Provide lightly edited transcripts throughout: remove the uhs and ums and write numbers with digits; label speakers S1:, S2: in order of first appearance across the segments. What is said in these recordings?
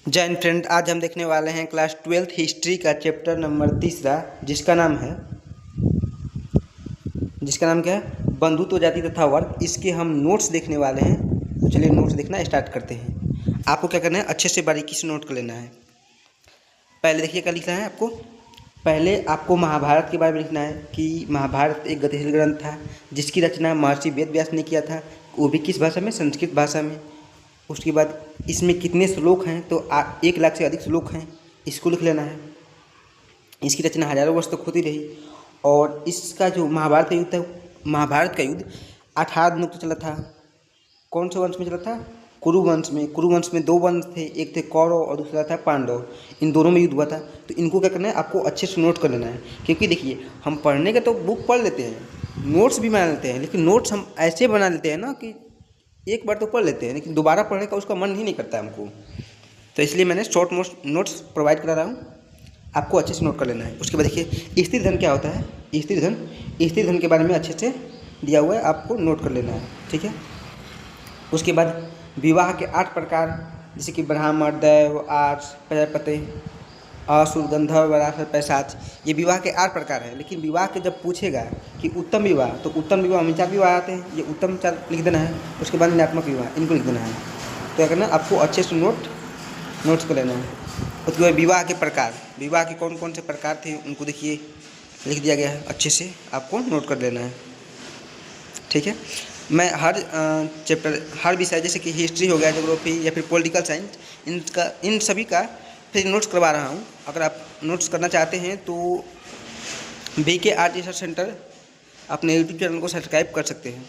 S1: जय हिंद फ्रेंड, आज हम देखने वाले हैं क्लास 12th हिस्ट्री का चैप्टर नंबर 3 जिसका नाम क्या है बंधुत्व जाति तथा वर्ग। इसके हम नोट्स देखने वाले हैं। तो चलिए नोट्स देखना स्टार्ट करते हैं। आपको क्या करना है, अच्छे से बारीकी से नोट कर लेना है। पहले देखिए क्या लिखना है आपको। पहले आपको महाभारत के बारे में लिखना है कि महाभारत एक गतिशील ग्रंथ था जिसकी रचना महर्षि वेद व्यास ने किया था, वो भी किस भाषा में, संस्कृत भाषा में। उसके बाद इसमें कितने श्लोक हैं, तो 1 लाख से अधिक श्लोक हैं, इसको लिख लेना है। इसकी रचना हजारों वर्ष तक होती रही। और इसका जो महाभारत का युद्ध है, महाभारत का युद्ध 18 दिनों तक चला था। कौन से वंश में चला था? कुरुवंश में। कुरुवंश में 2 वंश थे, एक थे कौरव और दूसरा था पांडव। इन दोनों में युद्ध हुआ था। तो इनको क्या करना है, आपको अच्छे से नोट कर लेना है। क्योंकि देखिए, हम पढ़ने का तो बुक पढ़ लेते हैं, नोट्स भी बना लेते हैं, लेकिन नोट्स हम ऐसे बना लेते हैं ना कि एक बार तो पढ़ लेते हैं, लेकिन दोबारा पढ़ने का उसका मन ही नहीं करता है हमको। तो इसलिए मैंने शॉर्ट नोट्स प्रोवाइड करा रहा हूँ, आपको अच्छे से नोट कर लेना है। उसके बाद देखिए स्त्री धन क्या होता है। स्त्री धन के बारे में अच्छे से दिया हुआ है, आपको नोट कर लेना है, ठीक है। उसके बाद विवाह के 8 प्रकार, जैसे कि ब्राह्मण, दैव, आर्ष, प्रजापति, असुर, गंधर्व, वरासत, पैशाच, ये विवाह के 8 प्रकार हैं। लेकिन विवाह के जब पूछेगा कि उत्तम विवाह, तो उत्तम विवाह में 4 विवाह आते हैं, ये उत्तम 4 लिख देना है। उसके बाद ऋणात्मक विवाह, इनको लिख देना है। तो क्या करना, आपको अच्छे से नोट्स कर लेना है। उसके बाद विवाह के प्रकार, विवाह के कौन कौन से प्रकार थे उनको देखिए लिख दिया गया है, अच्छे से आपको नोट कर लेना है, ठीक है। मैं हर चैप्टर, हर विषय, जैसे कि हिस्ट्री हो गया, ज्योग्राफी या फिर पॉलिटिकल साइंस, इन सभी का फिर नोट्स करवा रहा हूँ। अगर आप नोट्स करना चाहते हैं तो BK आर्ट रिसर्च सेंटर अपने यूट्यूब चैनल को सब्सक्राइब कर सकते हैं,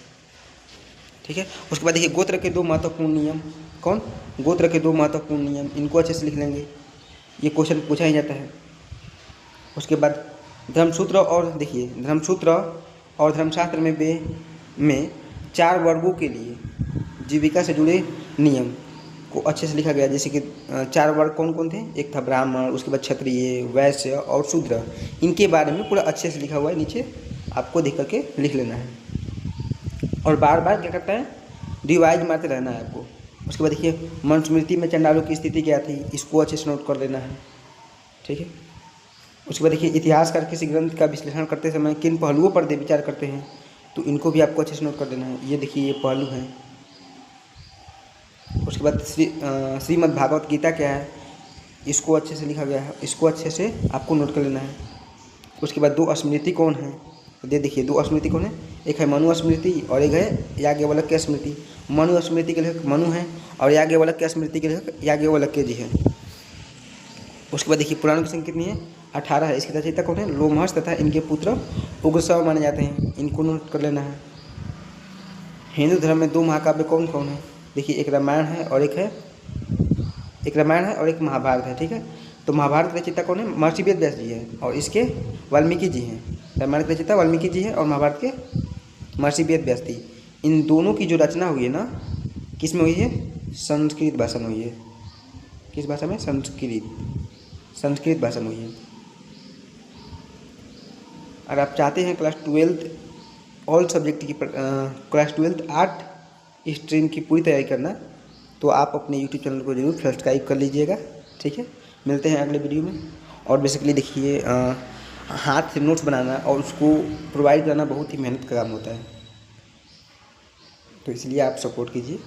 S1: ठीक है। उसके बाद देखिए गोत्र के 2 महत्वपूर्ण नियम। कौन? गोत्र के 2 महत्वपूर्ण नियम, इनको अच्छे से लिख लेंगे, ये क्वेश्चन पूछा ही जाता है। उसके बाद धर्मसूत्र, और देखिए धर्मसूत्र और धर्मशास्त्र में 4 वर्गों के लिए जीविका से जुड़े नियम को अच्छे से लिखा गया। जैसे कि 4 वर्ग कौन कौन थे, एक था ब्राह्मण, उसके बाद क्षत्रिय, वैश्य और शूद्र। इनके बारे में पूरा अच्छे से लिखा हुआ है, नीचे आपको देख करके लिख लेना है। और बार बार क्या करता है, रिवाइज मारते रहना है आपको। उसके बाद देखिए मनुस्मृति में चंडालों की स्थिति क्या थी, इसको अच्छे से नोट कर लेना है, ठीक है। उसके बाद देखिए इतिहासकार किसी ग्रंथ का विश्लेषण करते समय किन पहलुओं पर विचार करते हैं, तो इनको भी आपको अच्छे से नोट कर देना है। ये देखिए ये पहलू हैं। उसके बाद श्रीमद् भागवत गीता क्या है, इसको अच्छे से लिखा गया है, इसको अच्छे से आपको नोट कर लेना है। उसके बाद 2 स्मृति कौन है, ये देखिए 2 स्मृति कौन है, एक है मनु स्मृति और एक है याज्ञवल्क्य स्मृति। मनु स्मृति के लेखक मनु हैं और याज्ञवल्क्य स्मृति के लेखक याज्ञवल्क्य जी हैं। उसके बाद देखिए पुराणों की संख्या कितनी है, 18 है। इसके रचयिता कौन है, लोमहर्ष तथा इनके पुत्र उग्रश्रव माने जाते हैं, इनको नोट कर लेना है। हिंदू धर्म में 2 महाकाव्य कौन कौन है, देखिए एक रामायण है और एक महाभारत है, ठीक है। तो महाभारत के रचयिता कौन है, महर्षि वेद व्यास जी है और इसके वाल्मीकि जी हैं। रामायण के रचयिता वाल्मीकि जी हैं और महाभारत के महर्षि वेद व्यास जी। इन दोनों की जो रचना हुई है ना, किस में हुई है, संस्कृत भाषा में हुई है। किस भाषा में, संस्कृत भाषा में हुई है। अगर आप चाहते हैं क्लास 12th ऑल सब्जेक्ट की क्लास 12th आर्ट स्ट्रीम की पूरी तैयारी करना, तो आप अपने यूट्यूब चैनल को जरूर सब्सक्राइब कर लीजिएगा, ठीक है। मिलते हैं अगले वीडियो में। और बेसिकली देखिए हाथ से नोट्स बनाना और उसको प्रोवाइड करना बहुत ही मेहनत का काम होता है, तो इसलिए आप सपोर्ट कीजिए।